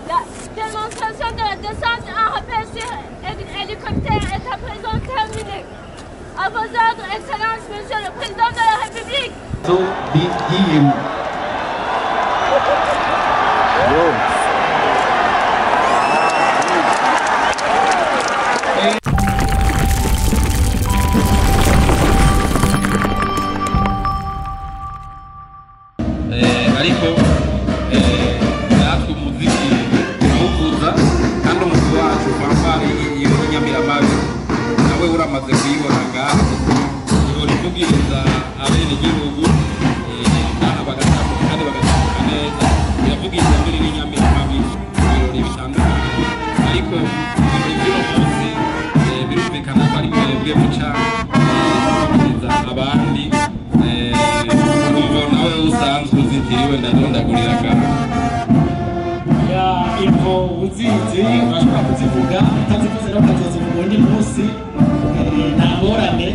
La démonstration de la descente en rappel sur hélicoptère est à présent terminée. À vos ordres, Excellence, Monsieur le Président de la République. ariko natwe umuziki uvuza kandi umuziki wacu fanfare iyo Nyamiramabi nawe uramaze kuyibona ngaho ihora ivugiriza abenegihugu kandi bagatambuka neza iravugiriza mbere n'Inyamiramabi ibirori bitandukanye ariko ibyo munsi birumvikana ko ari mwebwe muca kubabwiriza abandi nawe usanzwe uzitiriwe ndadondaguriraga info uzizi urashobora kuzivuga utazivuze no ukazozivuga undi munsi nta ngorane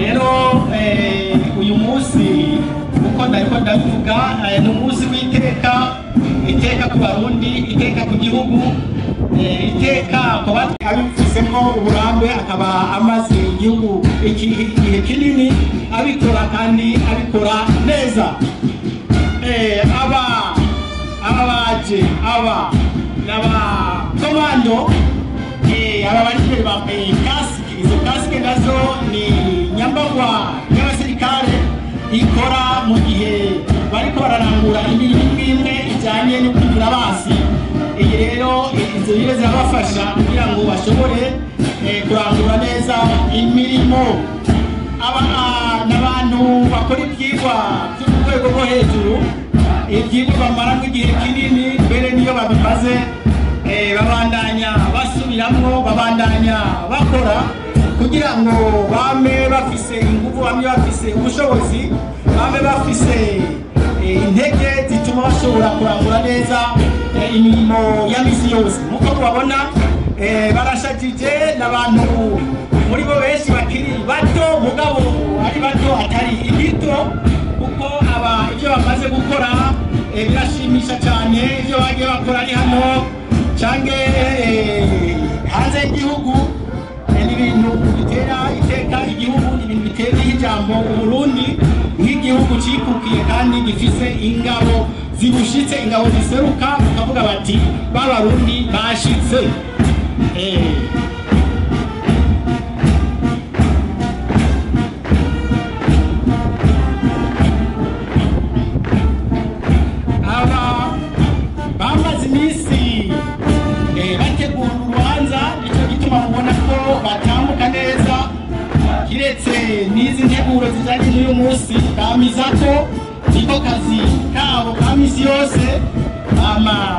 rero uyu munsi uko ndariko ndabivuga ni umunsi w'iteka iteka ku Barundi iteka ku gihugu iteka ku abifisemo uburambe akaba amaze igihugu igihe kinini abikora kandi abikora neza ababaje n'abakomando aba bari imbere bambaye kasike izo kasike nazo ni nyambagwa y'abasirikare ikora mu gihe bariko bararangura imirimo imwe ijyanye no kwivura basi iyi rero izo rero zirabafasha kugira ngo bashobore kurangura neza imirimo n'abantu bakora ibyigwa byo ku rwego rwo hejuru ibyigwa bamaramo igihe kinini mbere niyo babimaze babandanya basubiramo babandanya bakora kugira ngo bame bafise ingufu bame bafise ubushobozi bame bafise intege zituma bashobora kurangura neza imirimo ya misi yose nk'uko tubabona barashajije n'abantu muri bo benshi bakiri bato mugabo ari bato atari ibito kuko ibyo bamaze gukora birashimisha cyane ibyo bagiye bakora ari hano canke hanze y'igihugu n'ibintu bitera iteka igihugu ibintu bitera ijambo Burundi nk'igihugu cikukiye kandi gifise ingabo zibushitse ingabo ziseruka bakavuga bati b'Abarundi bashitse bamaze iminsi bategura urubanza nicyo gituma mubona ko batambuka neza kiretse n'izi nteguro zijyanye n'uyu munsi bamiza ko niko kazi kabo ka misi yose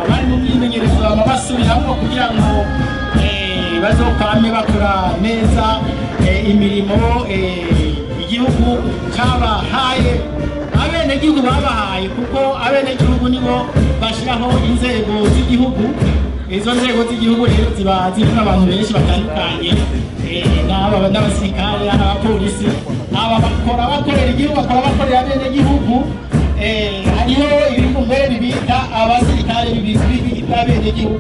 bari mu myimenyerezo bama basubiramo kugira ngo bazokwame bakora neza imirimo igihugu cyabahaye abenegihugu babahaye kuko abenegihugu nibo bashyiraho inzego z'igihugu izo nzego z'igihugu rero ziba zirimo abantu benshi batandukanye n'abasirikare n'abapolisi bakorera igihugu bakora bakorera abenegihugu hariho ibihugu mbere bibita abasirikare bibita abenegihugu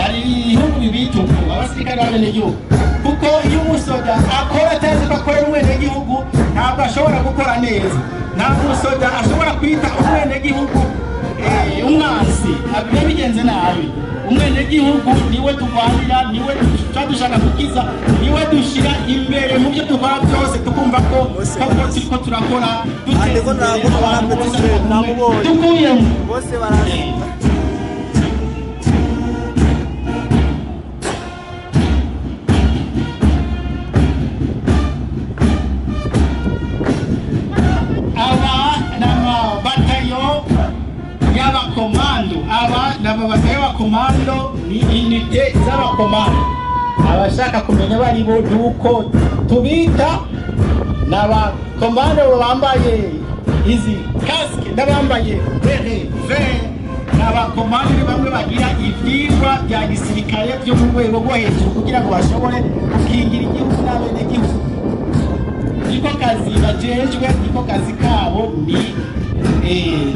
hari ibihugu bibita abasirikare b'abenegihugu kuko iyo umusoda akora atazi ko akorera umwenegihugu ntabwo ashobora gukora neza ntabwo umusoda ashobora kwita umwenegihugu umwansi abiye bigenze nabi umwenegihugu niwe turwanira niwe dushaka gukiza niwe dushyira imbere mu byo dukora byose tukumva ko turiko turakora dukuyemo bose barazi n'ababatayo y'abakomando ni inite z'abakomando abashaka kumenya bari bo nuko tubita n'abakomando bambaye izi kasike n'abambaye n'abakomandiri bamwe bagira ivyigwa bya gisirikare byo mu rwego rwo hejuru kugira ngo bashobore gukingira igihugu n'abenegihugu. Niko kazi bajejwe, niko kazi kabo,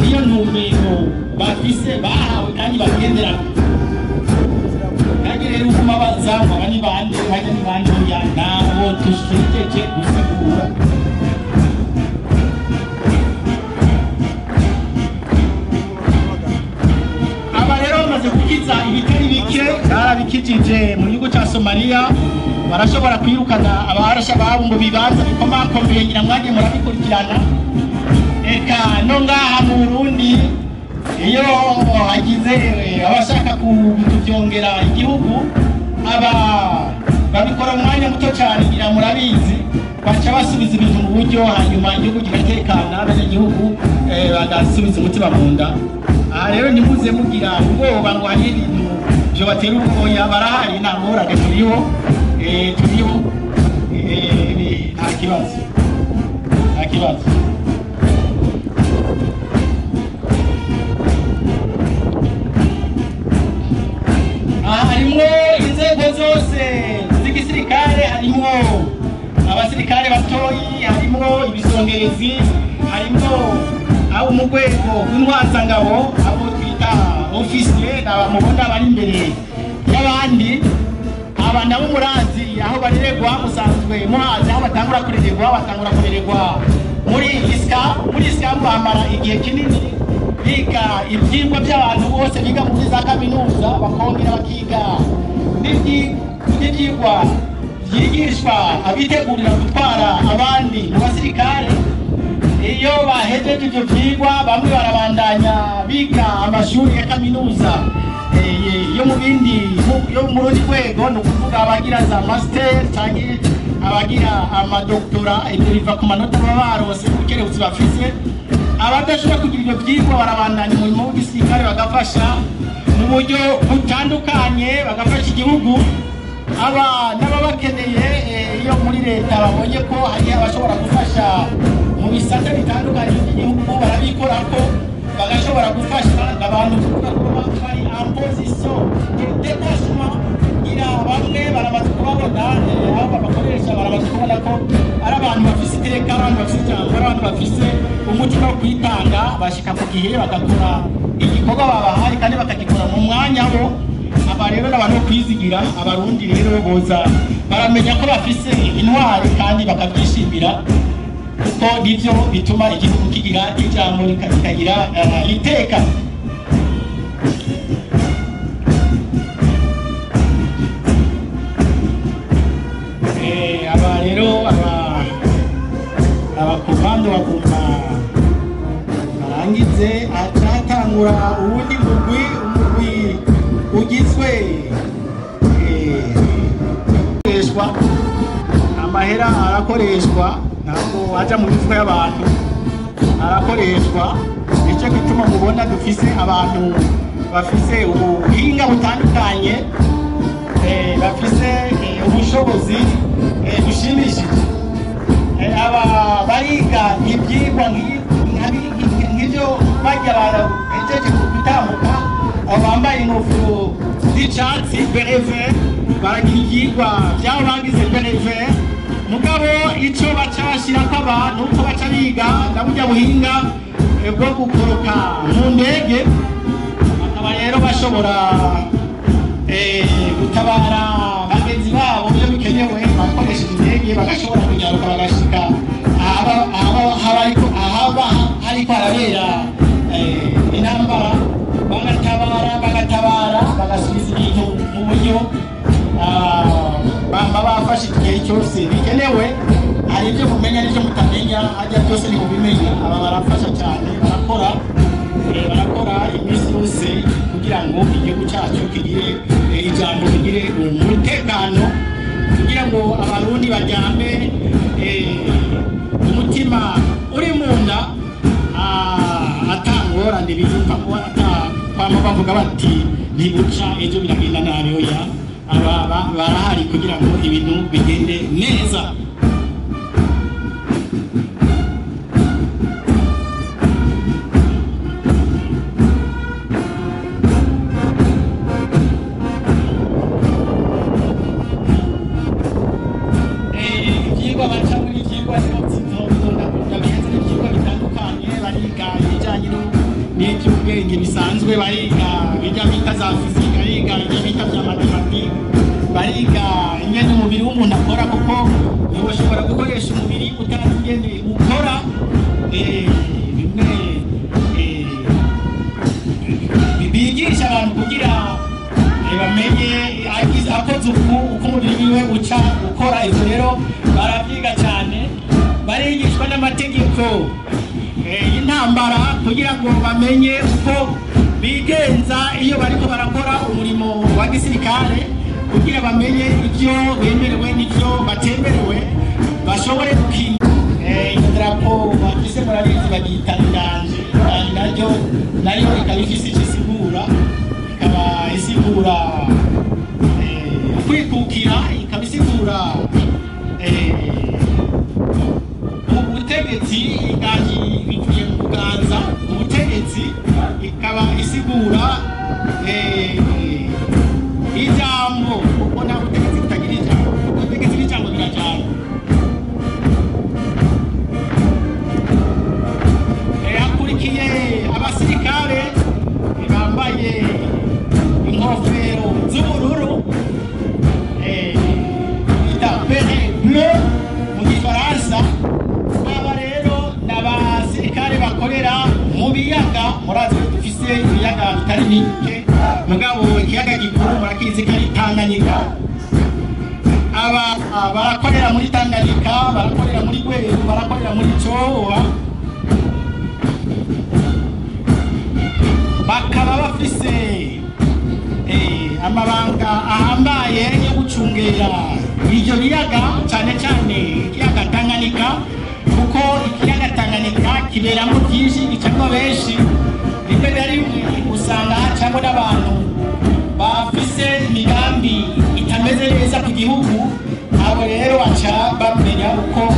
niyo ntumbero bafise bahawe kandi bagendera. Kandi rero uguma bazamwa bani bande hajya ni bande ya nabo tushiteje gusigura. Kukiza ibitari bike barabikijije mu gihugu cya Somalia, barashobora kwirukana abarasha babo ngo bibanza bikomakomeye nyina mwagiye murabikurikirana. Eka no ngaha mu Burundi iyo hagize abashaka kutubyongera igihugu babikora mu mwanya muto cyane ngira murabizi, baca basubiza ibintu mu buryo hanyuma igihugu kigatekana abanyagihugu bagasubiza umutima mu nda. Aha rero ntimuze mugira ubwoba ngo hari ibintu byo batera ubwoya, barahari nta ngorane turiho nta kibazo. Aha harimo inzego zose z'igisirikare, harimo abasirikare batoyi, harimo ibisongerezi, harimo abo mu rwego rw'intwazangabo, abo twita ofisiye mubona bari imbere y'abandi. Aba nabo murazi aho barererwa, musanzwe muhazi aho batangura kurererwa muri isika bamara igihe kinini biga ibyigwa by'abantu bose biga muri za kaminuza, bakongera bakiga n'ibyigwa byigishwa abitegurira gutwara abandi mu basirikare. Iyo bahejeje ibyo byigwa bamwe barabandanya biga amashuri ya kaminuza yo mu rundi rwego, ni ukuvuga abagira za master cyangwa abagira amadoktora. Ibyo biva ku manota baba barose ubukerebutsi bafise. Abadashobora kugira ibyo byigwa barabandanya umurimo w'igisirikare, bagafasha mu buryo butandukanye, bagafasha igihugu. Aba n'ababakeneye iyo muri leta babonye ko hari abashobora gufasha mu bisata bitandukanye by'igihugu, barabikora ko bagashobora gufasha abantu kuvuga ko bari en position de détachement. Bamwe baramaze kubabona aho babakoresha, baramaze kubona ko ari abantu bafise iteka, abantu bafise ijambo, abantu bafise umutima wo kwitanga, bashika ku gihe bagakora igikorwa babahaye kandi bakagikora mu mwanya wo. Aba rero n'abantu bo kwizigira. Abarundi rero boza baramenya ko bafise intwari kandi bakabyishimira, kuko nivyo bituma igihugu kigira ijambo kikagira iteka. Aba rero abakomando bagomba barangize, acatangura uwundi mugwi ugizwe amahera arakoreshwa, ntabwo aja mu mifuka y'abantu, arakoreshwa. Nicyo gituma mubona dufise abantu bafise ubuhinga butandukanye, bafise ubushobozi bushimishije. Aba bariga ibyigwa nk'ibyo bajya barahejeje gutambuka, abo bambaye ingofero z'icyatsi bereve, baragira ibyigwa byabo bagize bereve. Mugabo icyo baca bashyirako abantu uko baca biga na burya buhinga bwo gukoroka mu ndege, bakaba rero bashobora gutabara bagenzi babo iyo bikenewe bakoresheje indege, bagashobora kunyaruka bagashika ahaba hariko harabera intambara, bagatabara bagasubiza ibintu mu buryo baba bafashe igihe cyose bikenewe. Hari ibyo mumenya n'ibyo mutamenya, hajya byose ni mubimenya. Aba barafasha cyane, barakora iminsi yose kugira ngo igihugu cyacu kigire ijambo, kigire umutekano, kugira ngo abarundi bajyame umutima uri mu nda, atangorane biyumva ko kwama bavuga bati ntibuca ejo biragenda nabi. Oya, aba barahari kugira ngo ibintu bigende neza. ibyigwa baca muri ibyigwa ndabihenze n'ibyigwa bitandukanye bariga ibijyanye n'iby'ubwenge bisanzwe bariga ibijya bita za fizika bariga ibijya bita bya matematike bariga ingene umubiri w'umuntu akora kuko ntiwashobora gukoresha umubiri utazi ingene ukora bimwe bigisha abantu kugira bamenye akoze uko umubiri wiwe uca ukora. Ibyo rero barabyiga cyane, barigishwa n'amategeko y'intambara kugira ngo bamenye uko bigenza iyo bariko barakora umurimo wa gisirikare, kugira bamenye ibyo bemerewe n'ibyo batemerewe, bashobore gukinga idarapo bafise murabizi bagita inganje. Inganje nayo ikaba ifise icyo isigura, ikaba isigura kwikukira, ikaba isigura ubutegetsi. Inganje bivuye mu kuganza ubutegetsi, ikaba isigura ijambo, kuko nta butegetsi butagira ijambo, ubutegetsi n'ijambo birajyana. Hakurikiye abasirikare bambaye inkofero z'ubururu bita beret bleu mu gifaransa. Aba rero ni abasirikare bakorera mu biyaga. Murazi ko dufise ibiyaga bitari bike, mugabo ikiyaga gikuru murakizi ko ari Tanganyika. Aba barakorera muri Tanganyika, barakorera muri Rweru, barakorera muri Cyohoha, bakaba bafise amabanga ahambaye yo gucungera ibyo biyaga, cyane cyane ikiyaga Tanganyika, kuko ikiyaga Tanganyika kiberamo byinshi, gicamo benshi. Rimwe na rimwe usanga hacamo n'abantu bafise imigambi itameze neza ku gihugu. Abo rero baca bamenya uko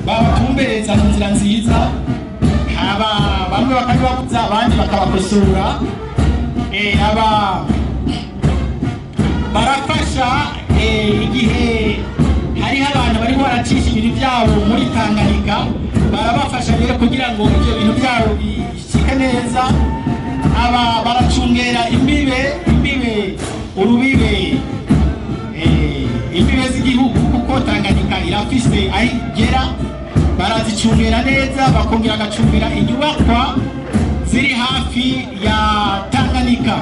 babatumbereza mu nzira nziza. Bamwe bakabibabuza, abandi bakabakosora. Aba barafasha igihe hariho abantu barimo baracisha ibintu byabo muri Tanganyika, barabafasha rero kugira ngo ibyo bintu byabo bishike neza. Aba baracungera imbibe urubibe imbibe z'igihugu, kuko Tanganyika irafise aho igera, barazicungera neza, bakongera agacungira inyubakwa ziri hafi ya Tanganyika.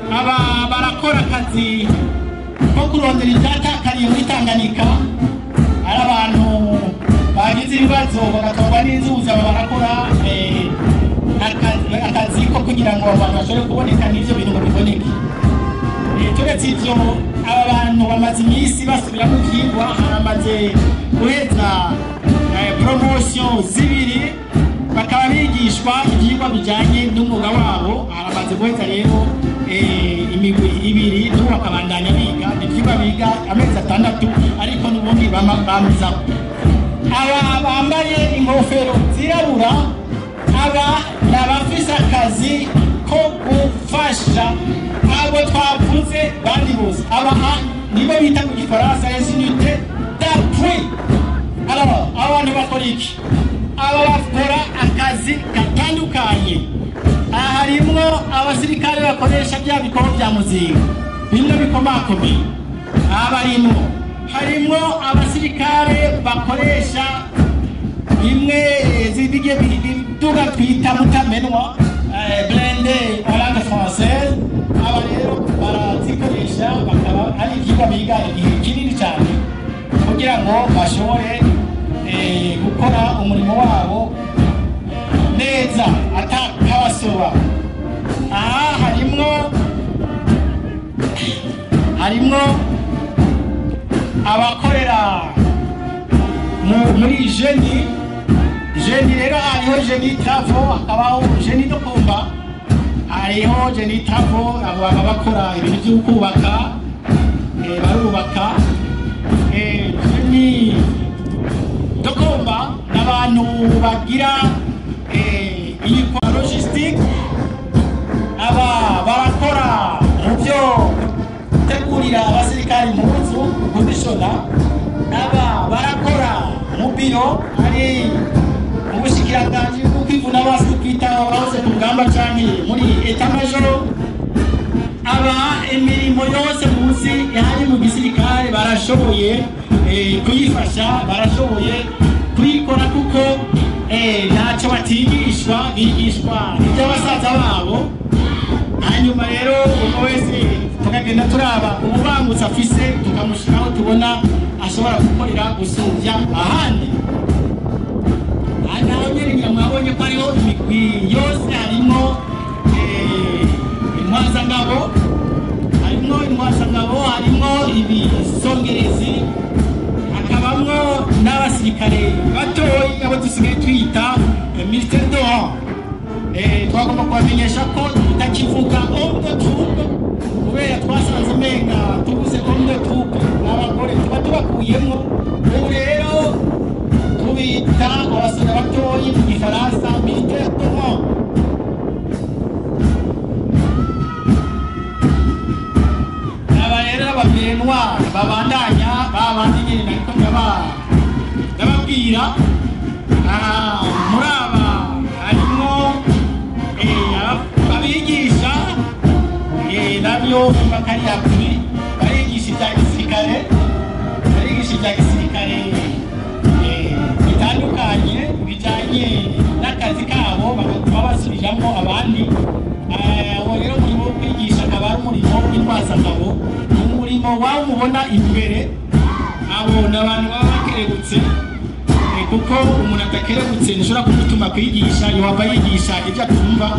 Aba barakora akazi ko kurondera ibyatakariye muri Tanganyika. Ari abantu bagize ibibazo bagatwarwa n'inzuzi, aba barakora akazi ko kugira ngo abantu bashobore kuboneka n'ibyo bintu ngo biboneke. Turetse ibyo, aba bantu bamaze iminsi basubira mu byigwa, haramaze guheza promotion zibiri, bakaba bigishwa ibyigwa bijyanye n'umwuga wabo. Haramaze guheza rero imigwi ibiri, n'ubu bakabandanya biga ibyigwa biga amezi 6, ariko n'ubundi bamizaho. Aba bambaye ingofero zirabura, aba ni abafise akazi ko gufasha abo twavuze bandi bose. Aba nibo bita mu gifaransa les unités d'appui. Alors abantu bakora iki? Aba bakora akazi gatandukanye. Harimwo abasirikare bakoresha bya bikomo bya muzinga bimwe bikomakomeye. Harimwo abasirikare bakoresha bimwe zidige biduga twita mutamenwa, blende en langue française. Aba rero barazikoresha, bakaba ari ibyigwa biga igihe kinini cyane kugira ngo bashobore gukora umurimo wabo neza atakabasoba. Aha harimwo abakorera muri jeni rero. Hariho jeni travo, hakabaho jeni do kumba, hariho jeni travo, abo baba bakora ibintu byo kubaka, barubaka. Jeni do kumba n'abantu bagira iyi kwa logistique, muri ubushikiranganje bw'ukwivuna basi kwitaho abahoze ku rugamba canke muri etat major, aba imirimo yose munsi ihari mu gisirikare barashoboye kuyifasha, barashoboye kuyikora kuko ntacyo batigishwa, bigishwa iby'abasaza babo. Hanyuma rero uko wese tukagenda turaba ububangutse afise tukamushiraho tubona ashobora gukorera gusuvya ahandi. Naho nyine mwabonye ko ariho imigwi yose, harimo intwazangabo, harimo ibisongerezi, hakabamwo n'abasirikare batoyi abo dusigaye twita militaire de rang. Twagomba kubamenyesha ko tutakivuga homme de troupe kubera twasanze umenga tubuze homme de troupe n'abagore tuba tubakuyemo. Ubu rero tubita abasore batoyi mu gifaransa militaire de rang. Aba rero ababenwa babandanya babandi nyine nariko ndababwira. Muri aba harimo abigisha nabyo bakariya kuri barigisha ibya gisirikare bitandukanye bijanye n'akazi kabo, bakaba basubiriramo abandi. Abo rero umurimo wo kwigisha akaba ari umurimo w'intwazangabo, umurimo wawe mubona imbere. Abo ni abantu baba bakerebutse, kuko umuntu atakerebutse nishobora kumutuma kwigisha, yohava yigisha ibyo atumva.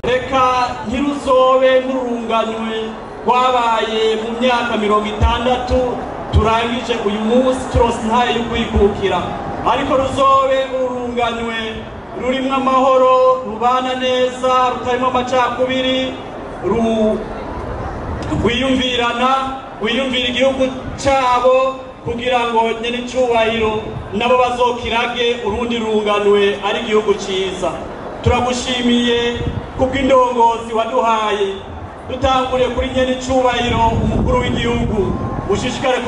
Reka ntiruzobe nk'urunganwe rwabaye mu myaka 60 turangije uyu munsi turose ntaye yo kwikukira, ariko ruzobe urunganwe rurimo amahoro, rubana neza, rutarimo amacakubiri, rwiyumvirana, rwiyumvira igihugu cyabo kugira ngo nyene cyubahiro nabo bazokirage urundi runganwe ari igihugu cyiza. Turagushimiye kubw'indongozi waduhaye, dutanguriye kuri nyene cyubahiro umukuru w'igihugu, ushishikare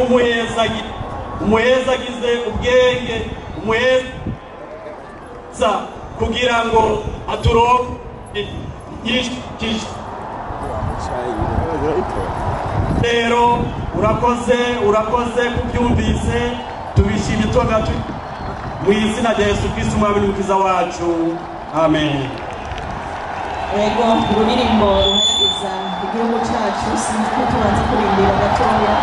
umuhezagize ubwenge, umuheza kugira ngo aturonke yishikije. Rero urakoze kubyumvise, tubishimye tubaga mu izina rya Yesu Kristo umwami n'umukiza wacu, amen. Ego ururirimbo ruhereza igihugu cyacu, sinzi ko tubanza kurindira gatoya.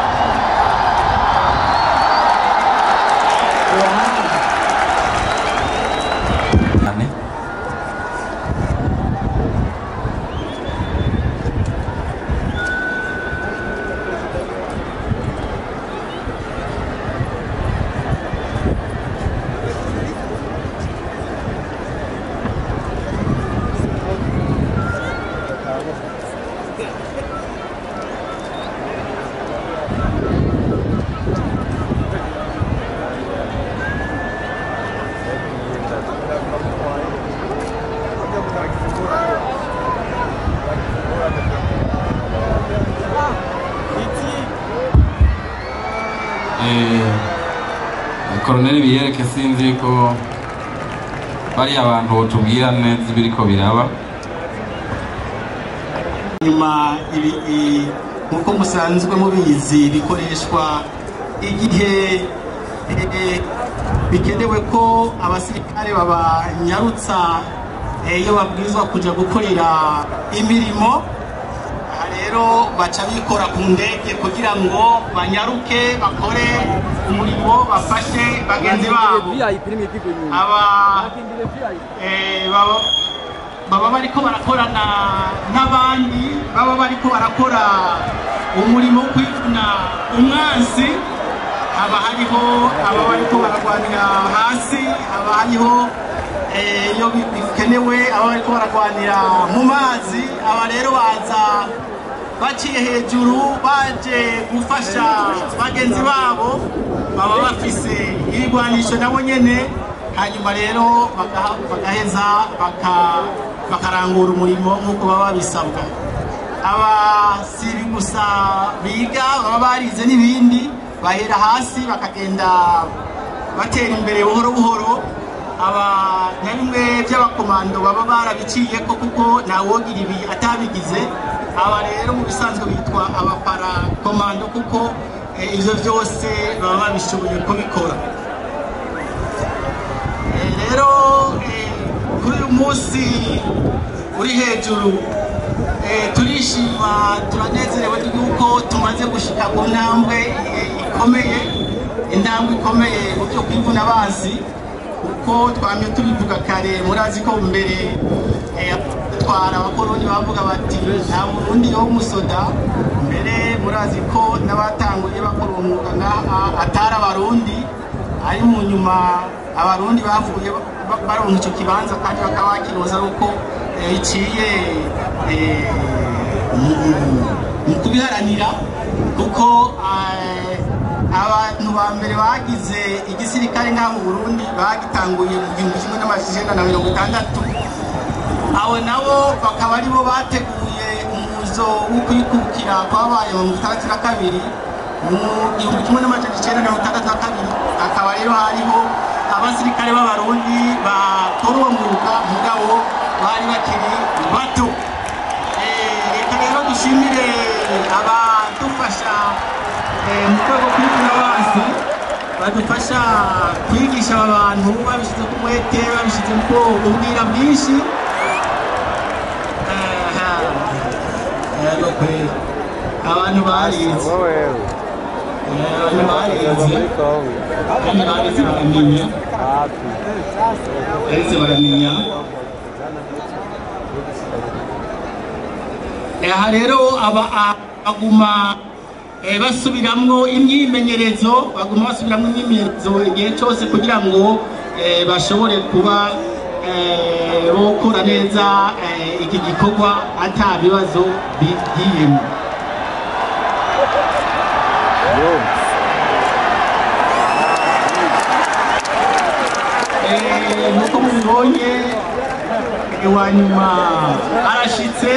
Colonel Biyereke sinzi ko bari abantu tubwira neza ibiriko biraba. Nyuma nkuko musanzwe mubizi bikoreshwa igihe bikenewe ko abasirikare babanyarutsa iyo babwirizwa kuja gukorera imirimo. Rero baca bikora ku ndege kugira ngo banyaruke bakore umurimo, bafashe bagenzi babo. Baba bariko barakorana n'abandi, baba bariko barakora umurimo wo kwivuna umwansi. Haba hariho aba bariko baragwanira hasi, haba hariho iyo bikenewe aba bariko baragwanira mu mazi. Aba rero baza baciye hejuru baje gufasha bagenzi babo, baba bafise ibigwanisho nabo nyene. Hanyuma rero bagaheza bakarangura umurimo nk'uko baba bisabwa. Aba si gusa biga, baba barize n'ibindi, bahera hasi bakagenda batera imbere buhoro buhoro bimwe by'abakomando baba barabiciye ko kuko ntawogira ibi atabigize. Aba rero mu bisanzwe bitwa abaparakomando kuko ivyo byose baba babishoboye kubikora. Rero kuri uyu munsi uri hejuru turishima turanezerewe yuko tumaze gushika ku ntambwe ikomeye mu byo kwivuna abansi, kuko twamye tubivuga kare. Murazi ko mbere twara abakoroni bavuga bati nta Burundi yo musoda. Mbere murazi ko n'abatanguye bakora umwuga atari abarundi, ari mu nyuma abarundi bavuye baronka icyo kibanza kandi bakaba bakiroza uko iciye mu kubiharanira, kuko abantu ba mbere bagize igisirikare ngaha mu Burundi bagitanguye mu 1960. Abo nabo bakaba aribo bateguye umuzo wo kwikukira kwabaye mu 1962. Mu 1962 akaba rero hariho abasirikare b'abarundi bakora uwo mwuga mugabo bari bakiri bato. Reka rero dushimire abadufasha mu rwego kwivuna abansi, badufasha kwigisha aba bantu babishyize ku mwete, babishyize ku ubwira bwinshi. Abantu barize baramenya. Aha rero baguma basubiramwo imyimenyerezo, igihe cyose kugira ngo bashobore kuba bokora neza iki gikorwa ata bibazo bigiyemo. Nuko mubibonye wa nyuma arashitse.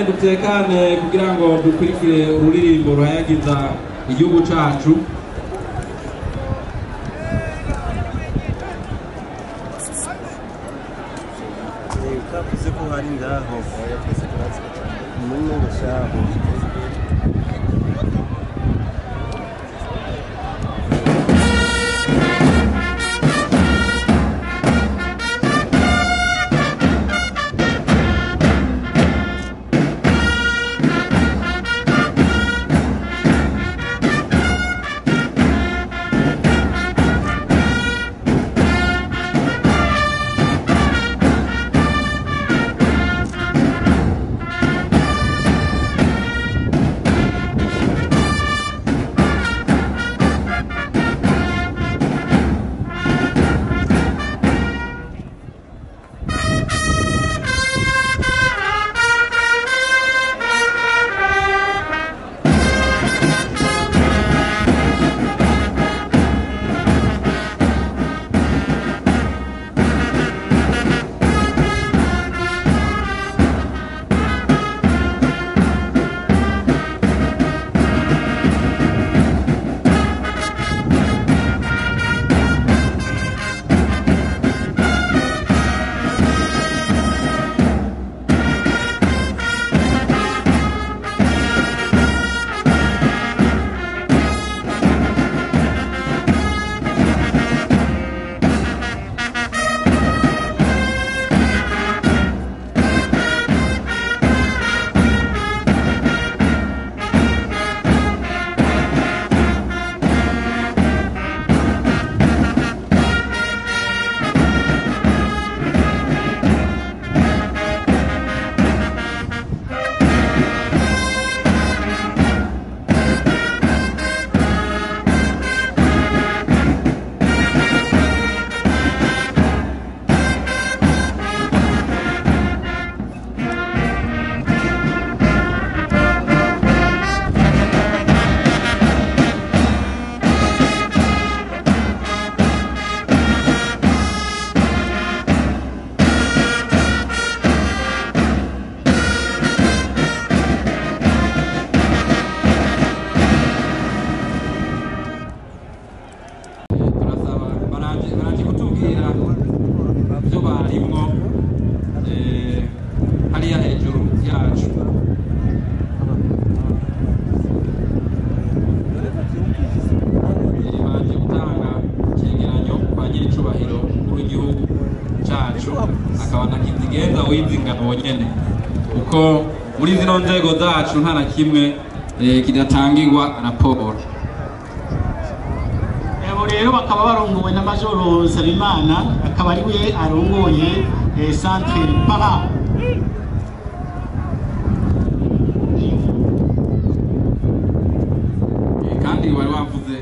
dutekane kugira ngo dukurikire ururirimbo ruhayagiza igihugu cacu. kizigenza wizingana wonyene kuko muri zino nzego zacu nta na kimwe kidatangirwa raporo. Rero bakaba barongowe na Majoro Sabimana akaba ari we arongoye centre para kandi wari wavuze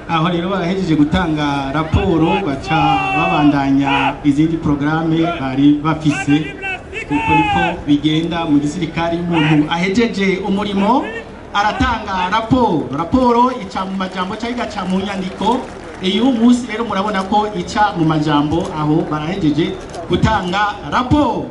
aho rero barahejeje gutanga raporo baca babandanya izindi programme bari bafise kuko niko bigenda mu gisirikari. Umuntu ahejeje umurimo aratanga raporo ica mu majambo cyangwa igaca mu nyandiko. Uyu munsi rero murabona ko ica mu majambo aho barahejeje gutanga raporo.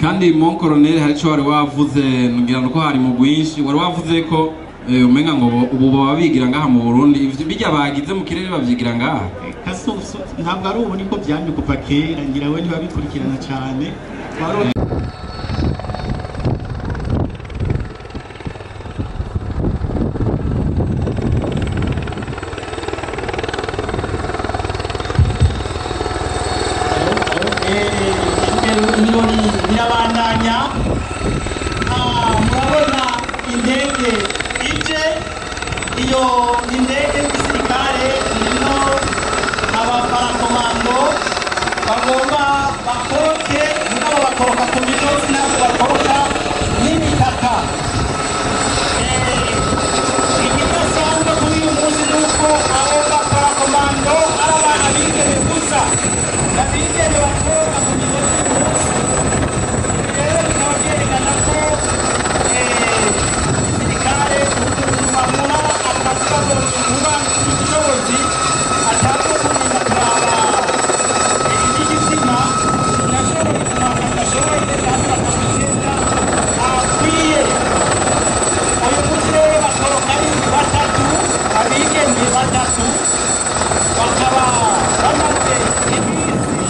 kandi mon colonel hari cyo wari wavuze ngira nuko hari mu gwinshi wari wavuze ko umenga ngo ubu baba bigira ngaha mu Burundi ivyo bijya bagize mu kirere bavyigira ngaha kasusu ntabwo ari ubu niko byanye kuva kera ngira we ntibabikurikirana cyane ibirori birabandanya. Murabona indege ije, iyo indege y'igisirikare irimo abaparakomando bagomba bakoroke mugabo bakoroka ku misozi ntabwo bakoroka n'imitaka. Ikidasanzwe kuri uyu munsi ni uko abo baparakomando ari abana bigeme gusa abigeme bakoroka ku misozi y'umunsi. Rero bikaba byerekana ko igisirikare bamura akazi kagozi vuba ubushobozi atabwo kurinda kuraba n'igitsina nashoboye kumaka gashoboye kandi bakagenda akwiye. Uyu munsi rero bakoroka ari batatu abigeme batatu bakaba bamaze iminsi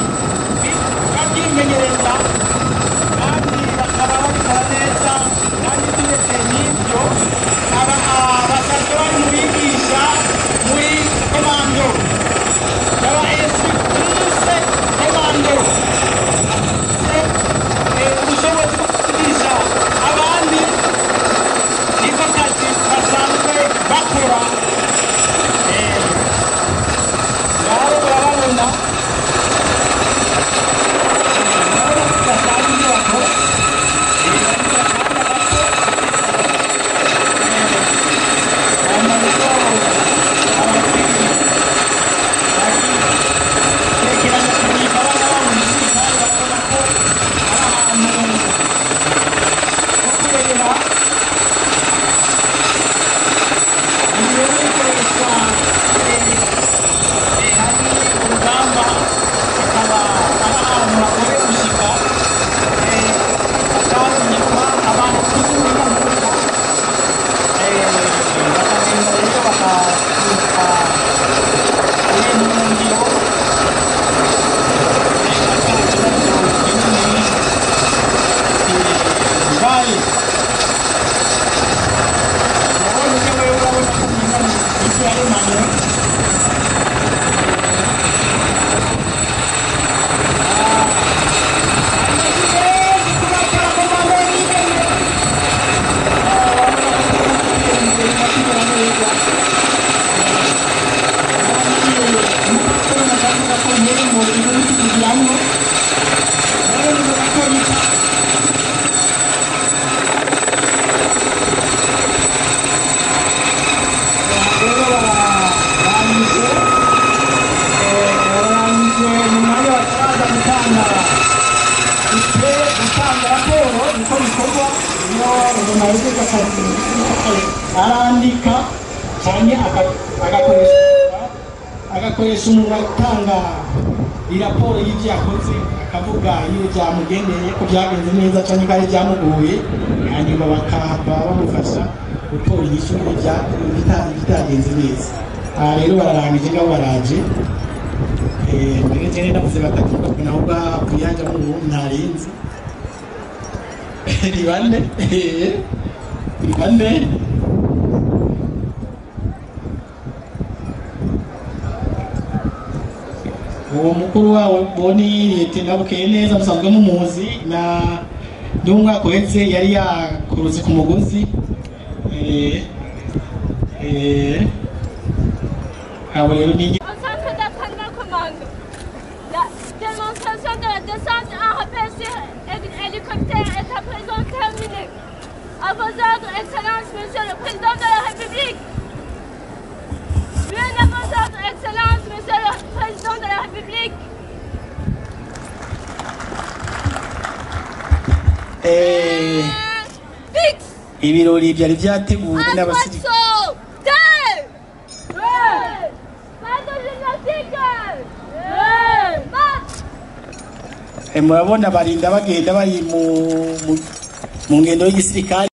gutanga raporo niko bikorwa iyo umuntu ahejeje akazi arandika cyane agakoresha umuntu atanga iraporo y'ibyo yakoze akavuga iyo byamugendeye ko byagenze neza cyangwa ko ari byamugoye hanyuma bakaba bamufasha gutora inyishu bitagenze neza. Aha rero bararangije ngabo baraje mbere cyane navuze batatu naho bwiyanja mu ntarenze ribande uwo mukuru wawe boni Lieutenant Bukeye neza musanzwe mumuzi na n'umwaka uheze yari yakuruze ku mugozi abo rero ni Démonstration de la descente en rappel sur hélicoptère est à présent terminée. À vos ordres, Excellence, Monsieur le Président de la République. Bien à vos ordres, Excellence, Monsieur le Président de la République. Ibirori byari byateguwe n'abasirikare. Murabona barinda bagenda bari mu ngendo y'igisirikare.